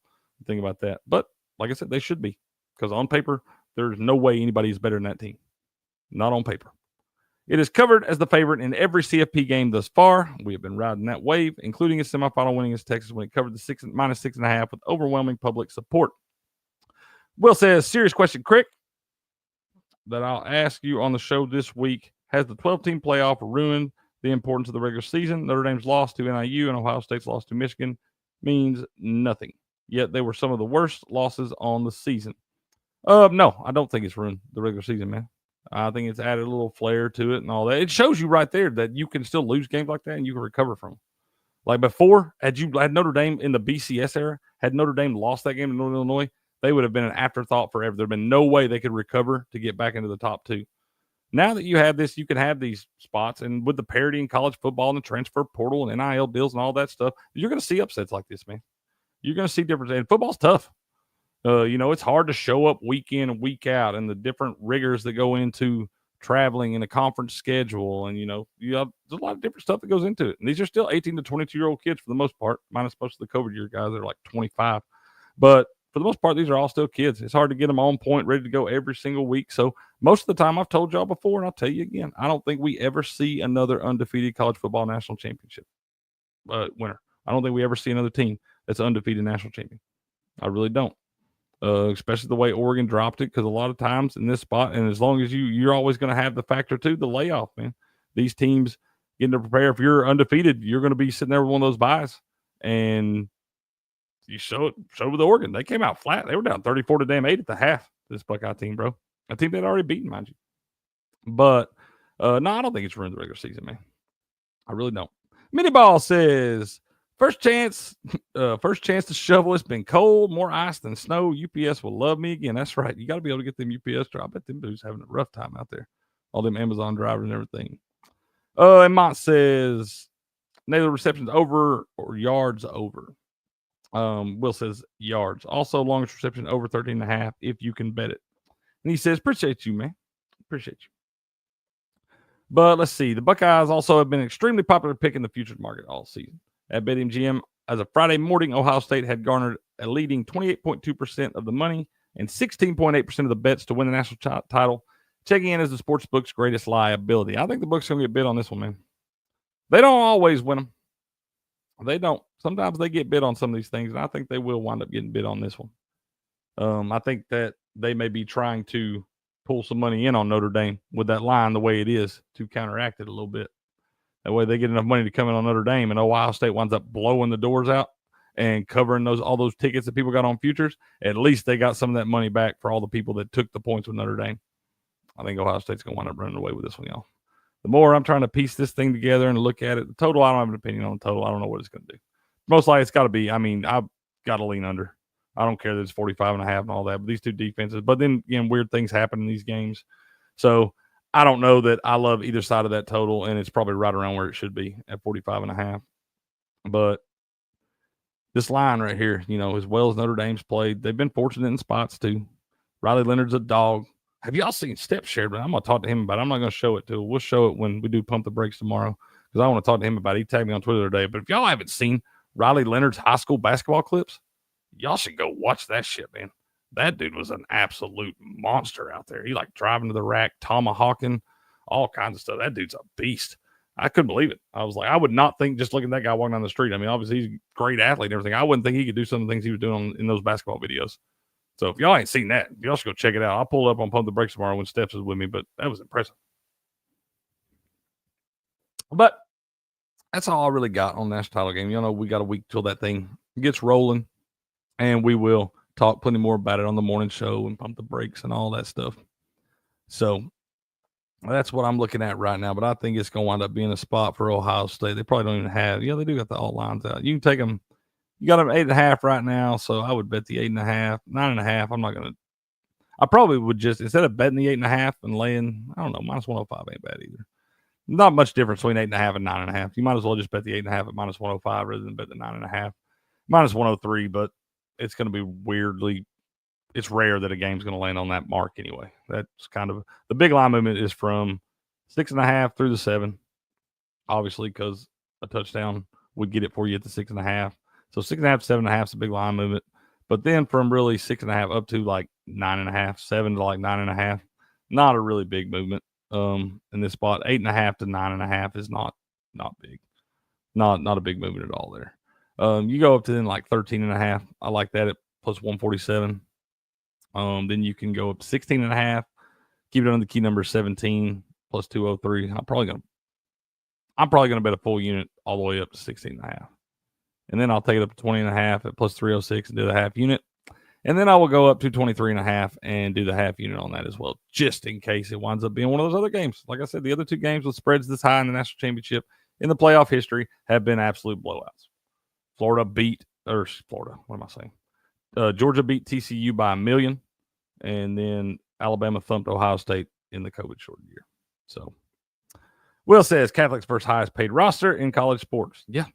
Think about that. But like I said, they should be, because on paper, there's no way anybody is better than that team. Not on paper. It is covered as the favorite in every CFP game thus far. We have been riding that wave, including its semifinal winning against Texas when it covered the -6.5 with overwhelming public support. Will says, serious question, Crick, that I'll ask you on the show this week. Has the 12-team playoff ruined the importance of the regular season? Notre Dame's loss to NIU and Ohio State's loss to Michigan means nothing. Yet they were some of the worst losses on the season. No, I don't think it's ruined the regular season, man. I think it's added a little flair to it and all that. It shows you right there that you can still lose games like that and you can recover from them. Like before, had Notre Dame in the BCS era, had Notre Dame lost that game to Northern Illinois, they would have been an afterthought forever. There would have been no way they could recover to get back into the top 2. Now that you have this, you can have these spots, and with the parity in college football and the transfer portal and NIL deals and all that stuff, you're going to see upsets like this, man. You're going to see different. And football's tough. It's hard to show up week in and week out, and the different rigors that go into traveling and a conference schedule, and there's a lot of different stuff that goes into it. And these are still 18 to 22-year-old kids for the most part, minus most of the COVID year guys that are like 25. But for the most part, these are all still kids. It's hard to get them on point, ready to go every single week. So most of the time, I've told y'all before, and I'll tell you again, I don't think we ever see another undefeated college football national championship winner. I don't think we ever see another team that's undefeated national champion. I really don't. Especially the way Oregon dropped it, because a lot of times in this spot, and as long as you're always going to have the factor too, the layoff, man. These teams getting to prepare. If you're undefeated, you're going to be sitting there with one of those buys, and you show it with Oregon. They came out flat. They were down 34-8 at the half. This Buckeye team, bro, a team they'd already beaten, mind you. But no, I don't think it's ruined the regular season, man. I really don't. Miniball says, First chance to shovel. It's been cold, more ice than snow. UPS will love me again. That's right. You got to be able to get them UPS drivers. I bet them dudes having a rough time out there. All them Amazon drivers and everything. And Mont says, Naylor receptions over or yards over. Will says yards. Also, longest reception over 13.5 if you can bet it. And he says, appreciate you, man. Appreciate you. But let's see. The Buckeyes also have been an extremely popular pick in the futures market all season. At BetMGM, as of Friday morning, Ohio State had garnered a leading 28.2% of the money and 16.8% of the bets to win the national title, checking in as the sportsbook's greatest liability. I think the book's going to get bid on this one, man. They don't always win them. They don't. Sometimes they get bid on some of these things, and I think they will wind up getting bid on this one. I think that they may be trying to pull some money in on Notre Dame with that line the way it is to counteract it a little bit. That way they get enough money to come in on Notre Dame, and Ohio State winds up blowing the doors out and covering all those tickets that people got on futures. At least they got some of that money back for all the people that took the points with Notre Dame. I think Ohio State's going to wind up running away with this one, y'all. The more I'm trying to piece this thing together and look at it, the total, I don't have an opinion on the total. I don't know what it's going to do. Most likely it's got to be, I've got to lean under. I don't care that it's 45.5 and all that, but these two defenses. But then, again, weird things happen in these games. So I don't know that I love either side of that total, and it's probably right around where it should be at 45.5. But this line right here, as well as Notre Dame's played, they've been fortunate in spots too. Riley Leonard's a dog. Have y'all seen Step shared? I'm going to talk to him about it. I'm not going to show it to him. We'll show it when we do Pump the Brakes tomorrow. because I want to talk to him about it. He tagged me on Twitter the other day. But if y'all haven't seen Riley Leonard's high school basketball clips, y'all should go watch that shit, man. That dude was an absolute monster out there. He like driving to the rack, tomahawking, all kinds of stuff. That dude's a beast. I couldn't believe it. I was like, I would not think just looking at that guy walking down the street. I mean, obviously he's a great athlete and everything. I wouldn't think he could do some of the things he was doing in those basketball videos. So if y'all ain't seen that, y'all should go check it out. I'll pull it up on Pump the Brakes tomorrow when Steps is with me, but that was impressive. But that's all I really got on national title game. You know, we got a week till that thing gets rolling, and we will talk plenty more about it on the morning show and Pump the Brakes and all that stuff. So that's what I'm looking at right now, but I think it's going to wind up being a spot for Ohio State. They probably don't even have, they do got the all lines out. You can take them. You got them 8.5 right now, so I would bet the 8.5, 9.5. I'm not going to. I probably would just, instead of betting the 8.5 and laying, I don't know, minus 105 ain't bad either. Not much difference between 8.5 and 9.5. You might as well just bet the 8.5 at minus 105 rather than bet the 9.5. Minus 103, but it's going to be weirdly, it's rare that a game's going to land on that mark anyway. That's kind of, the big line movement is from 6.5 through the 7, obviously, because a touchdown would get it for you at the 6.5. So 6.5 to 7.5 is a big line movement. But then from really 6.5 up to like 9.5, 7 to like 9.5, not a really big movement in this spot. 8.5 to 9.5 is not big. Not a big movement at all there. You go up to then like 13.5. I like that at plus 147. Then you can go up to 16.5. Keep it on the key number 17 plus 203. I'm probably gonna bet a full unit all the way up to 16.5. And then I'll take it up to 20.5 at plus 306 and do the half unit. And then I will go up to 23.5 and do the half unit on that as well, just in case it winds up being one of those other games. Like I said, the other two games with spreads this high in the national championship in the playoff history have been absolute blowouts. Georgia beat TCU by 1 million, and then Alabama thumped Ohio State in the COVID shortened year. So Will says Catholic's first highest paid roster in college sports. Yeah.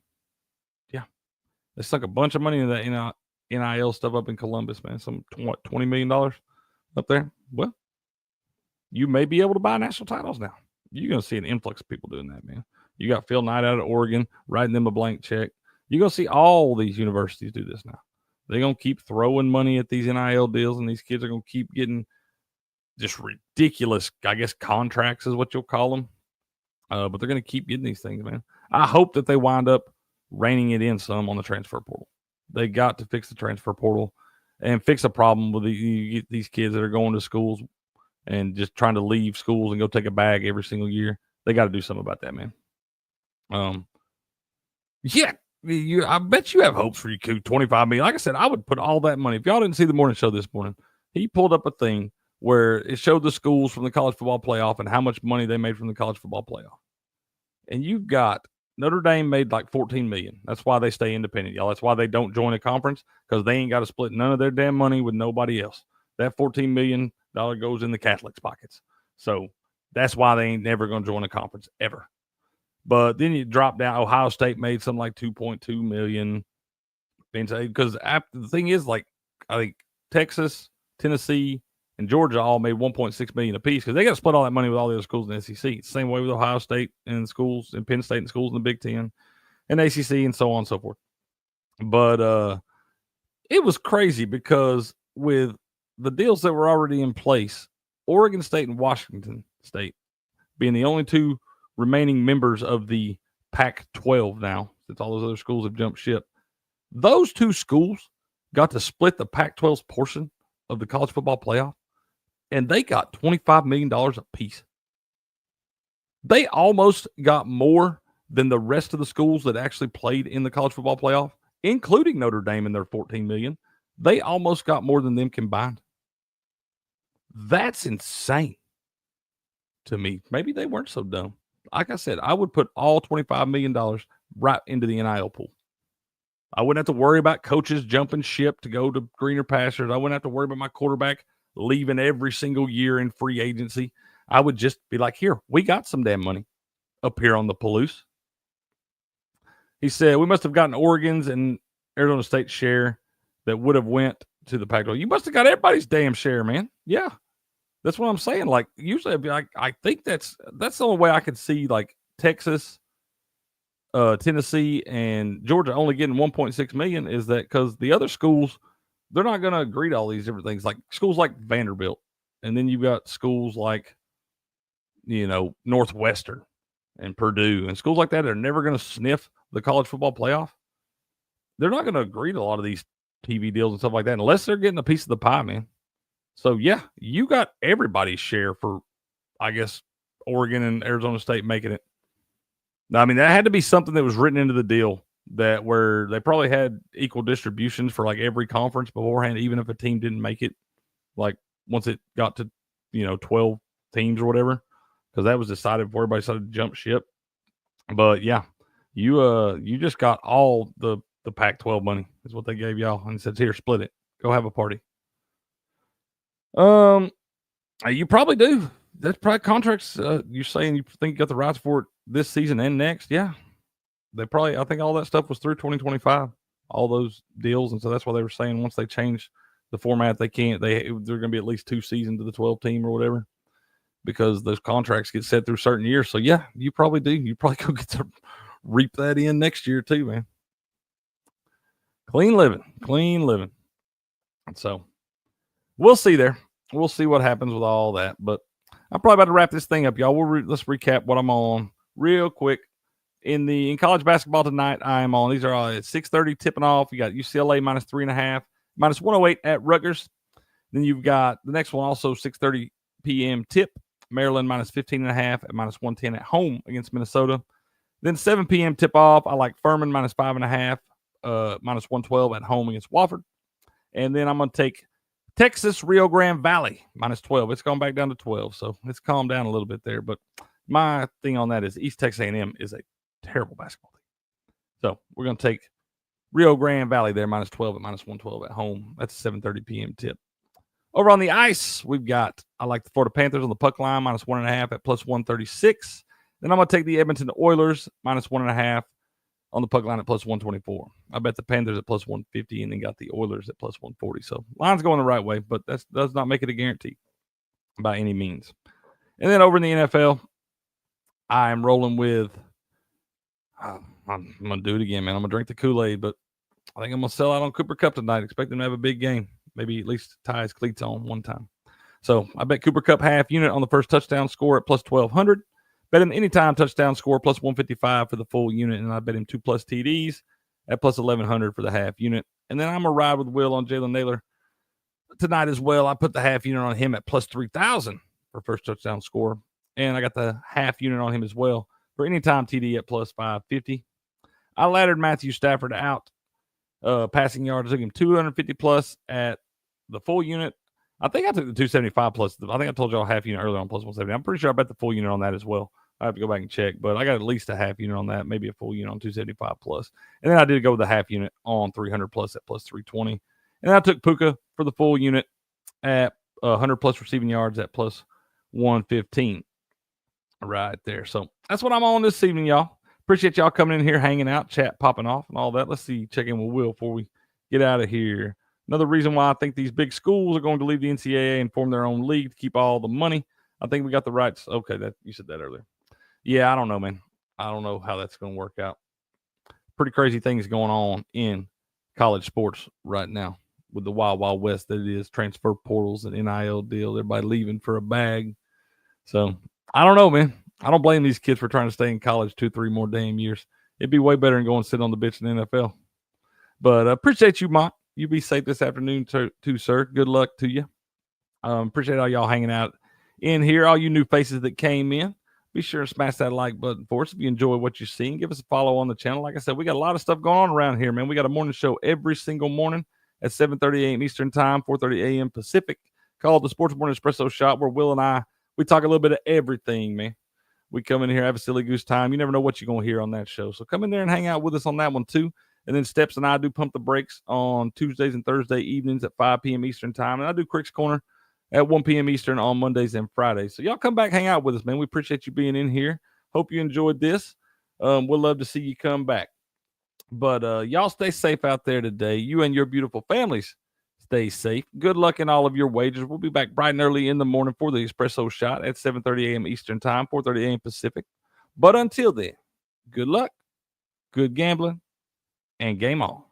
They stuck a bunch of money into that NIL stuff up in Columbus, man. Some $20 million up there. Well, you may be able to buy national titles now. You're going to see an influx of people doing that, man. You got Phil Knight out of Oregon writing them a blank check. You're going to see all these universities do this now. They're going to keep throwing money at these NIL deals, and these kids are going to keep getting just ridiculous, I guess, contracts is what you'll call them. But they're going to keep getting these things, man. I hope that they wind up reining it in some on the transfer portal. They got to fix the transfer portal and fix a problem with these kids that are going to schools and just trying to leave schools and go take a bag every single year. They got to do something about that, man. I bet you have hopes for you, 25 million. Like I said, I would put all that money. If y'all didn't see the morning show this morning, he pulled up a thing where it showed the schools from the college football playoff and how much money they made from the college football playoff. And you've got Notre Dame made like $14 million. That's why they stay independent, y'all. That's why they don't join a conference, because they ain't got to split none of their damn money with nobody else. That $14 million goes in the Catholics' pockets. So that's why they ain't never going to join a conference ever. But then you drop down. Ohio State made something like $2.2 million. Because the thing is, like, I think Texas, Tennessee, and Georgia all made $1.6 million apiece because they got to split all that money with all the other schools in the SEC. Same way with Ohio State and schools and Penn State and schools in the Big Ten and ACC and so on and so forth. But it was crazy because with the deals that were already in place, Oregon State and Washington State being the only two remaining members of the Pac-12 now, since all those other schools have jumped ship, those two schools got to split the Pac-12's portion of the college football playoff, and they got $25 million apiece. They almost got more than the rest of the schools that actually played in the college football playoff, including Notre Dame in their $14 million. They almost got more than them combined. That's insane to me. Maybe they weren't so dumb. Like I said, I would put all $25 million right into the NIL pool. I wouldn't have to worry about coaches jumping ship to go to greener pastures. I wouldn't have to worry about my quarterback leaving every single year in free agency. I would just be like, here, we got some damn money up here on the Palouse. He said, we must have gotten Oregon's and Arizona State's share that would have went to the Pac-12. You must have got everybody's damn share, man. Yeah. That's what I'm saying. Like, usually I'd be like, I think that's the only way I could see, like, Texas Tennessee and Georgia only getting 1.6 million is that because the other schools, they're not going to agree to all these different things. Like schools like Vanderbilt, and then you've got schools like, Northwestern and Purdue and schools like that are never going to sniff the college football playoff. They're not going to agree to a lot of these TV deals and stuff like that unless they're getting a piece of the pie, man. So, yeah, you got everybody's share for, I guess, Oregon and Arizona State making it. Now, I mean, that had to be something that was written into the deal that where they probably had equal distributions for like every conference beforehand, even if a team didn't make it, like once it got to, 12 teams or whatever, because that was decided before everybody started to jump ship. But, yeah, you just got all the Pac-12 money is what they gave y'all and said, here, split it. Go have a party. You probably do. That's probably contracts. You're saying you think you got the rights for it this season and next. Yeah. I think all that stuff was through 2025, all those deals. And so that's why they were saying once they change the format, they're going to be at least 2 seasons to the 12 team or whatever, because those contracts get set through certain years. So yeah, you probably do. You probably go get to reap that in next year too, man. Clean living. So we'll see there. We'll see what happens with all that, but I'm probably about to wrap this thing up, y'all. Let's recap what I'm on real quick. In college basketball tonight, I am on. These are all at 6:30 tipping off. You got UCLA minus 3.5, minus 108 at Rutgers. Then you've got the next one also 6:30 p.m. tip. Maryland minus 15.5 at minus 110 at home against Minnesota. Then 7 p.m. tip off. I like Furman minus 5.5, minus 112 at home against Wofford. And then I'm going to take Texas Rio Grande Valley minus 12. It's gone back down to 12, so it's calmed down a little bit there. But my thing on that is East Texas A&M is a terrible basketball team. So we're going to take Rio Grande Valley there minus 12 at minus 112 at home. That's a 7:30 p.m. tip. Over on the ice, I like the Florida Panthers on the puck line minus 1.5 at plus 136. Then I'm going to take the Edmonton Oilers minus 1.5 on the puck line at plus 124. I bet the Panthers at plus 150 and then got the Oilers at plus 140. So line's going the right way, but that does not make it a guarantee by any means. And then over in the NFL, I'm rolling with I'm going to do it again, man. I'm going to drink the Kool-Aid, but I think I'm going to sell out on Cooper Kupp tonight. Expect him to have a big game. Maybe at least tie his cleats on one time. So I bet Cooper Kupp half unit on the first touchdown score at plus 1,200. Bet him anytime touchdown score plus 155 for the full unit, and I bet him 2+ TDs at plus 1,100 for the half unit. And then I'm going to ride with Will on Jalen Naylor tonight as well. I put the half unit on him at plus 3,000 for first touchdown score, and I got the half unit on him as well for anytime TD at plus 550. I laddered Matthew Stafford out passing yards. I took him 250 plus at the full unit. I think I took the 275 plus. I think I told y'all half unit earlier on plus 170. I'm pretty sure I bet the full unit on that as well. I have to go back and check, but I got at least a half unit on that, maybe a full unit on 275 plus. And then I did go with the half unit on 300 plus at plus 320. And then I took Puka for the full unit at 100 plus receiving yards at plus 115 right there. So that's what I'm on this evening, y'all. Appreciate y'all coming in here, hanging out, chat popping off and all that. Let's see, check in with Will before we get out of here. Another reason why I think these big schools are going to leave the NCAA and form their own league to keep all the money. I think we got the rights. Okay, that you said that earlier. Yeah, I don't know, man. I don't know how that's going to work out. Pretty crazy things going on in college sports right now with the wild, wild west that it is. Transfer portals and NIL deals. Everybody leaving for a bag. So, I don't know, man. I don't blame these kids for trying to stay in college 2-3 more damn years. It'd be way better than going and sit on the bench in the NFL. But appreciate you, Mont. You be safe this afternoon too, sir. Good luck to you. Appreciate all y'all hanging out in here. All you new faces that came in. Be sure to smash that like button for us if you enjoy what you're seeing. Give us a follow on the channel. Like I said, we got a lot of stuff going on around here, man. We got a morning show every single morning at 7:30 a.m. Eastern Time, 4:30 a.m. Pacific, called the Sports Morning Espresso Shot, where Will and we talk a little bit of everything, man. We come in here, have a silly goose time. You never know what you're going to hear on that show. So come in there and hang out with us on that one, too. And then Steps and I do Pump the Brakes on Tuesdays and Thursday evenings at 5 p.m. Eastern Time. And I do Crick's Corner at 1 p.m. Eastern on Mondays and Fridays. So y'all come back, hang out with us, man. We appreciate you being in here. Hope you enjoyed this. We'd love to see you come back. But y'all stay safe out there today. You and your beautiful families stay safe. Good luck in all of your wagers. We'll be back bright and early in the morning for the Espresso Shot at 7:30 a.m. Eastern Time, 4:30 a.m. Pacific. But until then, good luck. good gambling, and game on.